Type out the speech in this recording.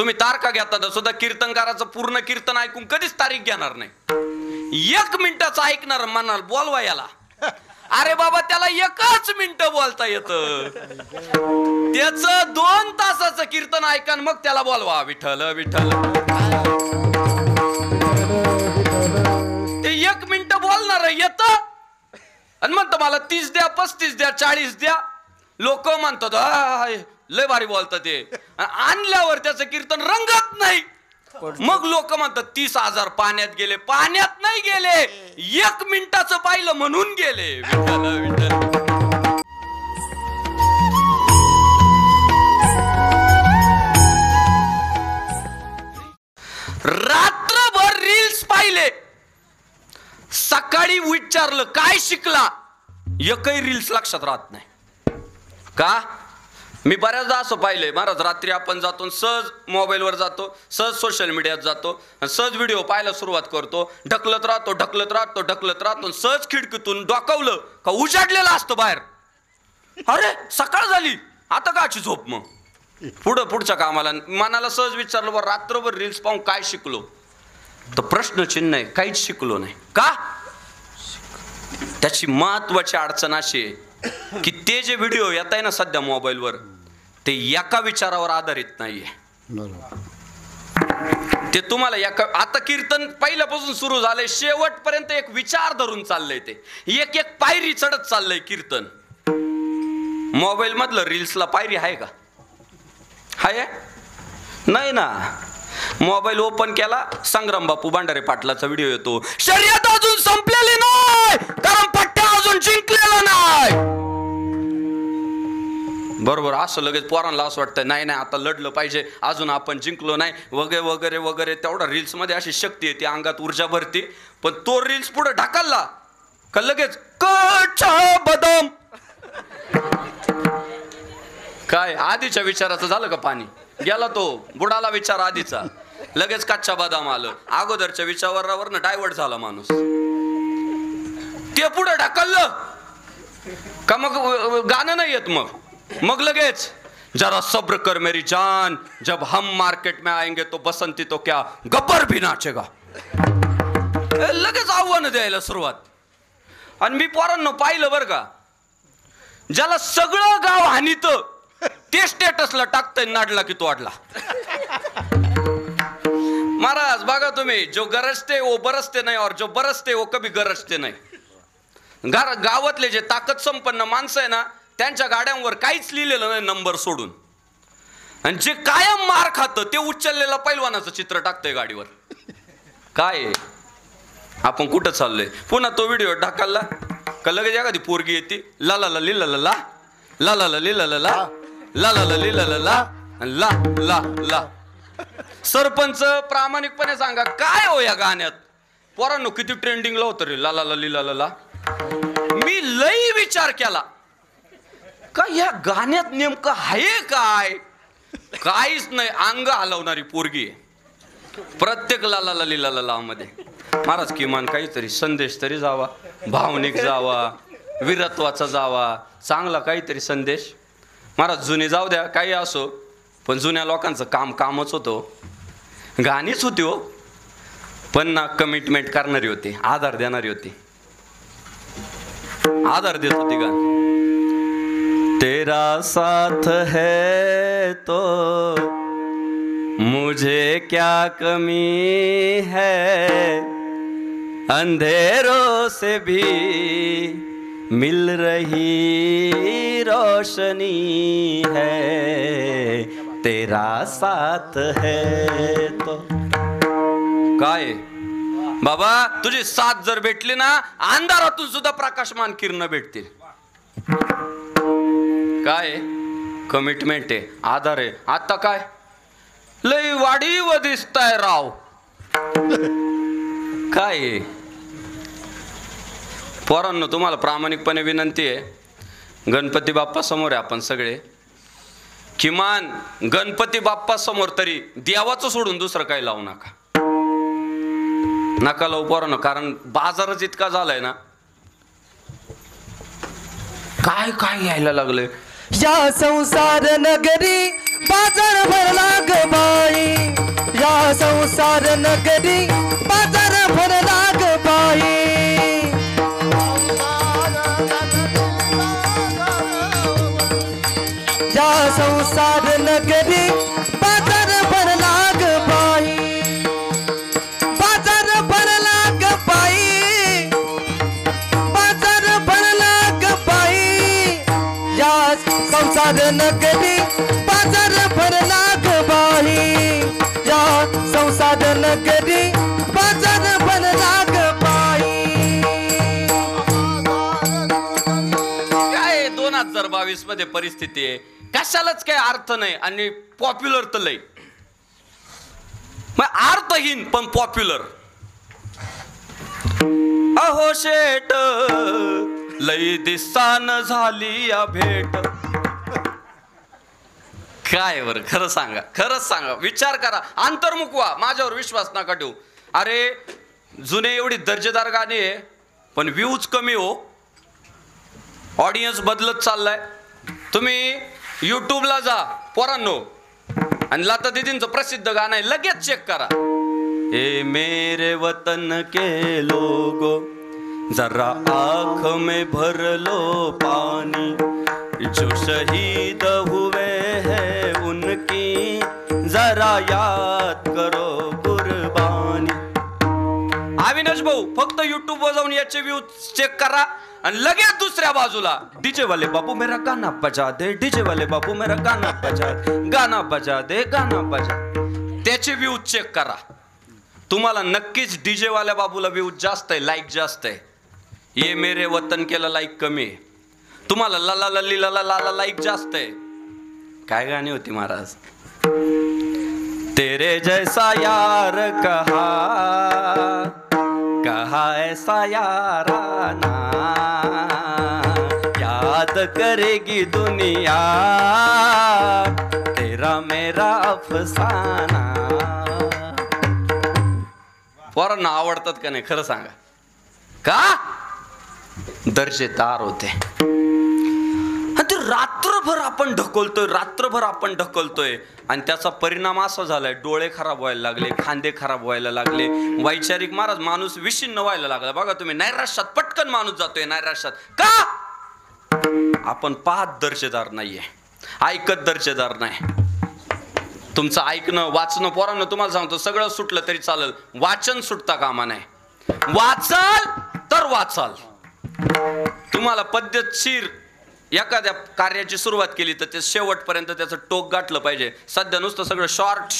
तुम्ही तारखा घेता सुद्धा कीर्तनकाराचं पूर्ण कीर्तन ऐकून कधीच तारीख घेणार नाही. 1 मिनिटाचं ऐकणार म्हणाल बोलवा याला. अरे बाबा त्याला 1च मिनिट बोलता येतं. त्याचं 2 तासाचं कीर्तन ऐका मग त्याला बोलवा विठ्ठल विठ्ठल. ते 1 मिनिट बोलणार येत आणि म्हणतो मला 30 द्या 35 द्या 40 द्या. लोक म्हणतात लय भारी बोलतात ते. आणल्यावर त्याचं कीर्तन रंगत नाही. मग लोक म्हणतात 30,000 पाण्यात गेले. पाण्यात नाही गेले, 1 मिनिटाचं पाहिलं म्हणून गेले. विठ्ठल विठ्ठल. रात्रभर रील्स पाहिले, सकाळी विचारलं काय शिकला, एकही रील्स लक्षात राहत नाही. का? मी बऱ्याचदा असं पाहिलंय महाराज, रात्री आपण जातो सहज मोबाईलवर जातो, सहज सोशल मीडियात जातो, सहज व्हिडिओ पाहायला सुरुवात करतो, ढकलत राहतो, सहज खिडकीतून डोकावलं का उजाडलेलं असतं बाहेर. अरे सकाळ झाली आता काची झोप. मग पुढच्या कामाला मनाला सहज विचारलं बरं रात्रभर रील्स पाहून काय शिकलो, तर प्रश्नचिन्ह आहे, काहीच शिकलो नाही. का? त्याची महत्वाची अडचण अशी आहे की ते जे व्हिडिओ येत आहे ना सध्या मोबाईलवर, ते एका विचारावर आधारित नाहीये. ते तुम्हाला आता कीर्तन पहिल्यापासून सुरू झालंय, शेवटपर्यंत एक विचार धरून चाललंय. ते एक एक पायरी चढत चाललंय कीर्तन. मोबाईल मधलं रील्सला पायरी आहे का? आहे नाही ना. मोबाईल ओपन केला, संग्राम बापू भांडारे पाटलाचा व्हिडिओ येतो. शर्यत अजून संपलेली नाही, कारण पट्ट्या अजून जिंकलेला नाही. बरोबर. असं लगेच पोरांना असं वाटतं नाही आता लढलं पाहिजे, अजून आपण जिंकलो नाही वगैरे वगैरे वगैरे. तेवढा रील्स मध्ये अशी शक्ती येते, अंगात ऊर्जा भरते. पण तो रील्स पुढे ढकलला का लगेच कच्चा बदाम. काय आधीच्या विचाराचं झालं का पाणी गेला, तो बुडाला विचार आधीचा, लगेच कच्चा बदाम आलं. अगोदरच्या विचारावर डायव्हर्ट झाला माणूस. ते पुढे ढकललं का मग गाणं नाही येत. मग लगेच जरा सब्र कर मेरी जान, जब हम मार्केट में आएंगे तो बसंती तो क्या गब्बर भी नाचेगा. लगेच आव्हान द्यायला सुरुवात. आणि मी पोरांना पाहिलं बरं का, ज्याला सगळं गाव हानीत ते स्टेटसला टाकतंय नाडला की तो अडला. महाराज बघा तुम्ही, जो गरजते वो बरसते नाही, और जो बरसते वो कभी गरजते नाही. गावातले जे ताकद संपन्न माणसं आहे ना, त्यांच्या गाड्यांवर काहीच लिहिलेलं नाही नंबर सोडून. आणि जे कायम मार खातं ते उचललेलं पैलवानाचं चित्र टाकतंय गाडीवर. काय आपण कुठं चाललोय? पुन्हा तो व्हिडिओ ढकलला का लगेच एखादी पोरगी येते, ला ला ला लिला ला ला ला ला ला लिला ला ला ला ला ला लिला ला ला ला ला. सरपंच प्रामाणिकपणे सांगा काय हो या गाण्यात? पोरांनो किती ट्रेंडिंगला होतं रे ला ला ला लिला ला ला. मी लई विचार केला का या गाण्यात नेमकं आहे काय? काहीच नाही, अंग हलवणारी पोरगी प्रत्येक ला ला ला लिला ला ला मध्ये. महाराज किमान काहीतरी संदेश तरी जावा, भावनिक जावा, वीरत्वाचा जावा, चांगला काहीतरी संदेश. महाराज जुने जाऊ द्या काही असो, पण जुन्या लोकांचं कामच होतं. गाणीच होती हो, पण ना कमिटमेंट करणारी होती, आधार देणारी होती, आधार देत होती गाणी. तेरा साथ है तो मुझे क्या कमी है, अंधेरों से भी मिल रही रोशनी है, तेरा साथ है तो. काय बाबा, तुझी साथ जर भेटली ना, अंधारातून सुद्धा प्रकाशमान किरण भेटतील. काय कमिटमेंट आहे, आधार आहे. आता काय लई वाढीव दिसताय राव. काय पोरांनो, तुम्हाला प्रामाणिकपणे विनंती आहे, गणपती बाप्पा समोर आहे आपण सगळे. किमान गणपती बाप्पा समोर तरी देवाचं सोडून दुसरं काही लावू नका लावू पोरांनो. कारण बाजारच इतका झालाय ना, काय काय यायला लागलंय. या संसार नगरी बाजार भरला ग बाई, नगरी बाजार भरला ग बाई या संसार नगरी बाजार भरला ग बाई बाजार भरला ग बाई बाजार भरला ग बाई या संसार नगरी बाजार भरला ग बाई या संसार नगरी बाजार भरला ग बाई काय 2022 मध्ये परिस्थिती आहे कशालाच काही अर्थ नाही आणि पॉप्युलर तर लय मग अर्थहीन पण पॉप्युलर अहो शेट लई दिसान झाली या भेट काय बर खरं सांगा खरंच सांगा विचार करा अंतर्मुख व्हा माझ्यावर विश्वास नका ठेवू अरे जुने एवढी दर्जेदार गाणी आहे पण व्ह्यूज कमी हो ऑडियन्स बदलत चाललाय तुम्ही यूट्यूबला जा पोरांनो आणि लता दीदींचं प्रसिद्ध गाणं आहे लगेच चेक करा ए मेरे वतन के लोगो जरा आँख में भर लो पानी जो शहीद हुए हैं उनकी जरा याद करो कुर्बानी अविनाश भाऊ फक्त यूट्यूब वर जाऊन याचे व्ह्यू चेक करा आणि लगेच दुसऱ्या बाजूला डीजे वाले बाबू मेरा गाना बजा दे डीजे वाले बाबू मेरा गाना बजा दे गाना बजा त्याचे व्ह्यू चेक करा तुम्हाला नक्कीच डीजे वाल्या बाबूला व्ह्यू जास्त आहे लाईक जास्त आहे ये मेरे वतन केला लाईक कमी आहे तुम्हाला लला लल्ली लला लाला लाईक जास्त आहे काय गाणी होती महाराज तेरे जैसा यार कहा ऐसा याराना याद करेगी दुनिया तेरा मेरा अफसाना पोरांना आवडतात का नाही खरं सांगा का दर्जेदार होते ते रात्रभर आपण ढकलतोय आणि त्याचा परिणाम असा झालाय डोळे खराब व्हायला लागले खांदे खराब व्हायला लागले वैचारिक महाराज माणूस विषिन्न व्हायला लागला बघा तुम्ही नैराश्यात पटकन माणूस जातोय नैराश्यात का आपण पाहत दर्जेदार नाहीये ऐकत दर्जेदार नाही तुमचं ऐकणं वाचणं पोरांना तुम्हाला सांगतो सगळं सुटलं तरी चालेल वाचन सुटता कामा नाही वाचाल तर वाचाल तुम्हाला पद्धतशीर एखाद्या कार्याची सुरुवात केली तर ते शेवटपर्यंत त्याचं टोक गाठलं पाहिजे सध्या नुसतं सगळं शॉर्ट